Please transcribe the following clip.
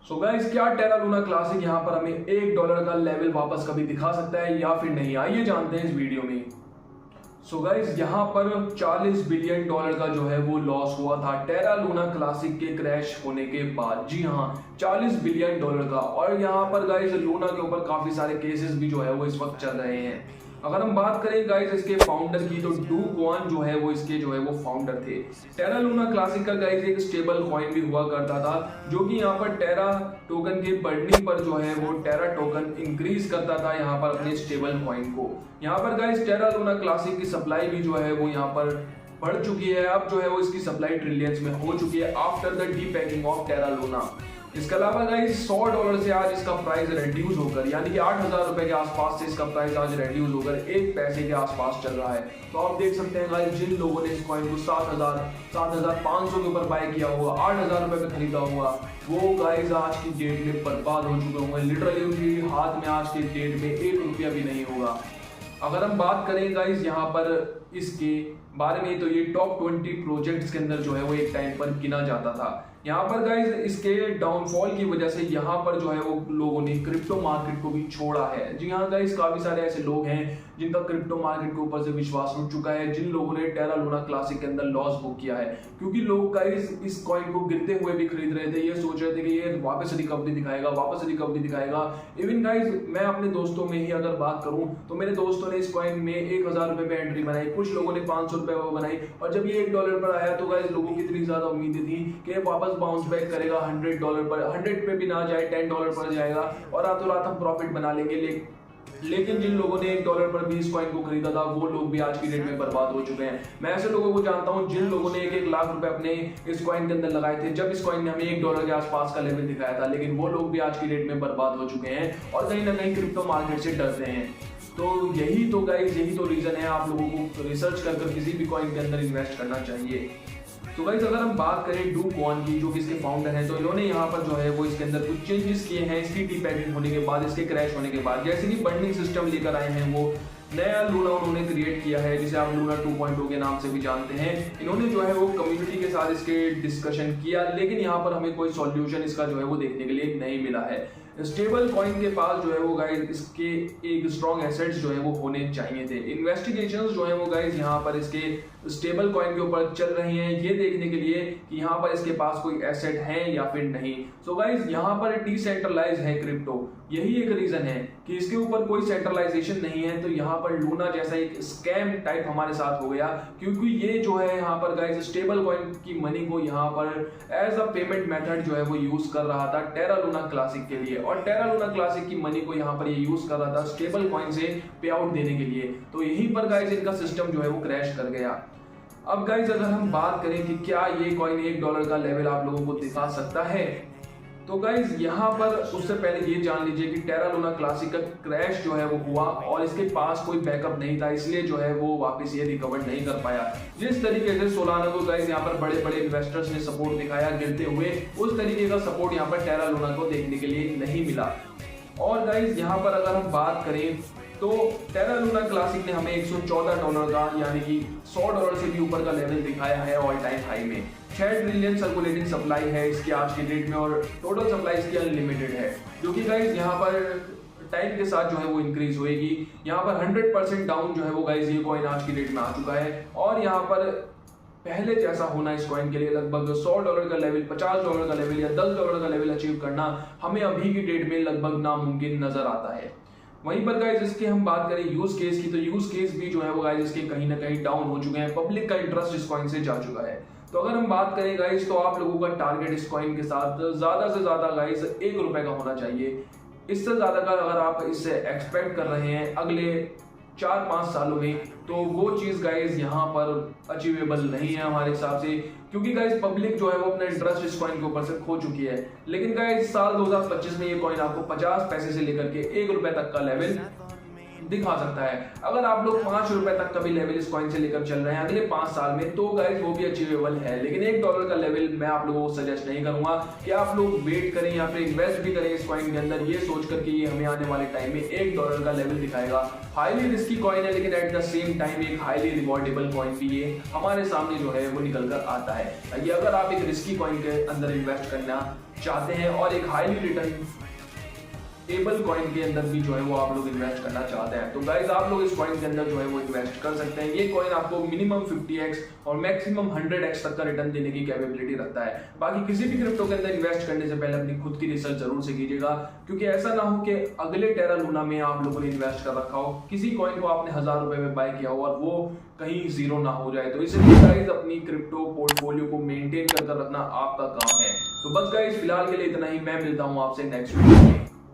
So guys, क्या Terra Luna classic यहाँ पर हमें $1 का लेवल वापस कभी दिखा सकता है या फिर नहीं? आइए जानते हैं इस वीडियो में। सो गाइस, यहाँ पर $40 बिलियन का जो है वो लॉस हुआ था टेरा लूना क्लासिक के क्रैश होने के बाद। जी हाँ, $40 बिलियन का। और यहाँ पर गाइस लूना के ऊपर काफी सारे केसेस भी जो है वो इस वक्त चल रहे हैं। अगर हम बात करें गाइस इसके फाउंडर की, तो डू क्वान जो है वो इसके जो है वो फाउंडर थे। टेरा लूना क्लासिक का गाइस एक स्टेबल कॉइन भी हुआ करता था, जो कि यहाँ पर टेरा टोकन के बढ़ने पर जो है वो टेरा टोकन इंक्रीज करता था यहाँ पर अपने स्टेबल कॉइन को। यहाँ पर गाइस टेरा लूना क्लासिक की सप्लाई भी जो है वो यहाँ पर बढ़ चुकी है। अब जो है वो इसकी सप्लाई ट्रिलियंस में हो चुकी है after the depegging of Terra Luna. इसके अलावा गाइस $100 से आज इसका प्राइस रेड्यूस होकर, यानी कि 8,000 रुपए के आसपास से इसका प्राइस आज रेड्यूस होकर 1 पैसे के आसपास चल रहा है। तो आप देख सकते हैं गाइस, जिन लोगों ने इस कॉइन को 7,500 के ऊपर बाय किया हुआ, 8,000 रुपए में खरीदा हुआ, वो गाइस आज की डेट में बर्बाद हो चुके होंगे। लिटरली उनके हाथ में आज की डेट में 1 रुपया भी नहीं होगा। अगर हम बात करें गाइस यहाँ पर इसके बारे में, तो ये टॉप 20 प्रोजेक्ट्स के अंदर जो है वो एक टाइम पर गिना जाता था। यहाँ पर गाइस इसके डाउनफॉल की वजह से यहाँ पर जो है वो लोगों ने क्रिप्टो मार्केट को भी छोड़ा है। जी हाँ गाइस, काफी सारे ऐसे लोग हैं जिनका क्रिप्टो मार्केट के ऊपर से विश्वास उठ चुका है, जिन लोगों ने टेरा लूना क्लासिक के अंदर लॉस बुक किया है, क्योंकि लोग गाइस इस कॉइन को गिरते हुए भी खरीद रहे थे। ये सोच रहे थे कि ये वापस रिकवरी दिखाएगा। इवन गाइस मैं अपने दोस्तों में ही अगर बात करूं, तो मेरे दोस्तों ने इस कॉइन में 1,000 रुपए पे एंट्री बनाई, कुछ लोगों ने 500 रुपए बनाई, और जब ये $1 पर आया तो गाइस लोगों की इतनी ज्यादा उम्मीदें थी कि वापस बाउंस बैक करेगा $100 पर, 100 पे भी ना जाए $10 पर जाएगा और रातों रात हम प्रॉफिट बना लेंगे। लेकिन जिन लोगों ने $1 पर भी इस कॉइन को खरीदा था, वो लोग भी आज की डेट में बर्बाद हो चुके हैं। मैं ऐसे लोगों को जानता हूं जिन लोगों ने 1-1 लाख रुपए अपने इस कॉइन के अंदर लगाए थे, जब इस कॉइन ने हमें $1 के आसपास का लेवल दिखाया था, लेकिन वो लोग भी आज की डेट में बर्बाद हो चुके हैं और कहीं ना कहीं क्रिप्टो मार्केट से डरते हैं। तो यही तो गाइस, यही तो रीजन है आप लोगों को रिसर्च कर किसी भी कॉइन के अंदर इन्वेस्ट करना चाहिए। तो गाइस अगर हम बात करें डू क्वान की, जो कि इसके फाउंडर हैं, तो इन्होंने यहाँ पर जो है वो इसके अंदर कुछ चेंजेस किए हैं इसकी डीपैकिंग होने के बाद, इसके क्रैश होने के बाद। जैसे कि बंडिंग सिस्टम लेकर आए हैं, वो नया लूना उन्होंने क्रिएट किया है, जिसे आप लूना 2.0 के नाम से भी जानते हैं। इन्होंने जो है वो कम्युनिटी के साथ इसके डिस्कशन किया, लेकिन यहाँ पर हमें कोई सॉल्यूशन इसका जो है वो देखने के लिए नहीं मिला है। स्टेबल कॉइन के पास जो है वो गाइस इसके एक स्ट्रॉन्ग एसेट्स जो है वो होने चाहिए थे। इन्वेस्टिगेशंस जो है वो गाइस यहाँ पर इसके स्टेबल कॉइन के ऊपर चल रही हैं, ये देखने के लिए कि यहाँ पर इसके पास कोई एसेट है या फिर नहीं। सो गाइस यहाँ पर डिसेंट्रलाइज है क्रिप्टो, यही एक रीजन है कि इसके ऊपर कोई सेंट्रलाइजेशन नहीं है। तो यहाँ पर लूना जैसा एक स्कैम टाइप हमारे साथ हो गया, क्योंकि ये जो है यहाँ पर गाइस स्टेबल कॉइन की मनी को यहाँ पर एज अ पेमेंट मेथड जो है वो यूज कर रहा था टेरा लूना क्लासिक के लिए, और टेरा लूना क्लासिक की मनी को यहाँ पर ये यूज कर रहा था स्टेबल कॉइन से पे आउट देने के लिए। तो यहीं पर गाइस इनका सिस्टम जो है वो क्रैश कर गया। अब गाइस अगर हम बात करें कि क्या ये कॉइन $1 का लेवल आप लोगों को दिखा सकता है, तो गाइस यहाँ पर उससे पहले ये जान लीजिए कि टेरा लूना क्लासिक का क्रैश जो है वो हुआ और इसके पास कोई बैकअप नहीं था, इसलिए जो है वो वापस ये रिकवर नहीं कर पाया। जिस तरीके से सोलाना को गाइस यहाँ पर बड़े बड़े इन्वेस्टर्स ने सपोर्ट दिखाया गिरते हुए, उस तरीके का सपोर्ट यहाँ पर टेरा लूना को देखने के लिए नहीं मिला। और गाइस यहाँ पर अगर हम बात करें, तो टेरा लूना क्लासिक ने हमें $114 का, यानी कि $100 से भी ऊपर का लेवल दिखाया है ऑल टाइम हाई में। 6 ट्रिलियन सर्कुलेटिंग सप्लाई है इसकी आज की डेट में, और टोटल सप्लाई इसकी अनलिमिटेड है, जो कि गाइस यहाँ पर टाइम के साथ जो है वो इंक्रीज होएगी। यहाँ पर 100% डाउन जो है वो गाइस ये कॉइन आज की डेट में आ चुका है, और यहाँ पर पहले जैसा होना इस कॉइन के लिए लगभग $100 का लेवल, $50 का लेवल या $10 का लेवल अचीव करना हमें अभी की डेट में लगभग नामुमकिन नजर आता है। वहीं पर गाइस इसके हम बात करें यूज केस की, तो यूज केस भी जो है वो गाइस इसके कहीं ना कहीं डाउन हो चुके हैं, पब्लिक का इंटरेस्ट इस कॉइन से जा चुका है। तो अगर हम बात करें गाइस, तो आप लोगों का टारगेट इस कॉइन के साथ ज्यादा से ज्यादा गाइस $1 का होना चाहिए। इससे ज्यादा का अगर आप इससे एक्सपेक्ट कर रहे हैं अगले 4-5 सालों में, तो वो चीज गाइस यहाँ पर अचीवेबल नहीं है हमारे हिसाब से, क्योंकि गाइस पब्लिक जो है वो अपना इंटरेस्ट इस कॉइन के ऊपर से खो चुकी है। लेकिन गाइस साल 2025 में ये कॉइन आपको 50 पैसे से लेकर के $1 तक का लेवल दिखा सकता है। अगर आप लोग 5 रुपए तक कभी लेवल इस कॉइन से लेकर चल रहे हैं अगले 5 साल में, तो गाइस वो भी अचीवेबल है। लेकिन $1 का लेवल मैं आप लोगों को सजेस्ट नहीं करूंगा कि आप लोग वेट करें या फिर इन्वेस्ट भी करें इस कॉइन के अंदर, ये सोचकर कि ये हमें आने वाले टाइम में $1 का लेवल दिखाएगा। हाईली रिस्की कॉइन है, लेकिन एट द सेम टाइम एक हाईली रिवॉर्डेबल कॉइन भी ये हमारे सामने जो है वो निकल कर आता है। ये अगर आप एक रिस्की कॉइन के अंदर इन्वेस्ट करना चाहते हैं और एक हाईली रिटर्न एबल कॉइन के अंदर भी जो है वो आप लोग इन्वेस्ट करना चाहते हैं, तो गाइज आप लोग इस कॉइन के अंदर जो है वो इन्वेस्ट कर सकते हैं। ये कॉइन आपको मिनिमम 50x और मैक्सिमम 100x तक का रिटर्न देने की कैपेबिलिटी रखता है। बाकी किसी भी क्रिप्टो के अंदर इन्वेस्ट करने से पहले अपनी खुद की रिसर्च जरूर से कीजिएगा, क्योंकि ऐसा ना हो कि अगले टेरा लूना में आप लोगों ने इन्वेस्ट कर रखा हो, किसी कॉइन को आपने 1000 रुपए में बाय किया हो और वो कहीं जीरो ना हो जाए। तो इसलिए गाइज अपनी क्रिप्टो पोर्टफोलियो को मेंटेन कर रखना आपका काम है। तो बस गाइज फिलहाल के लिए इतना ही, मैं मिलता हूँ आपसे नेक्स्ट वीडियो में।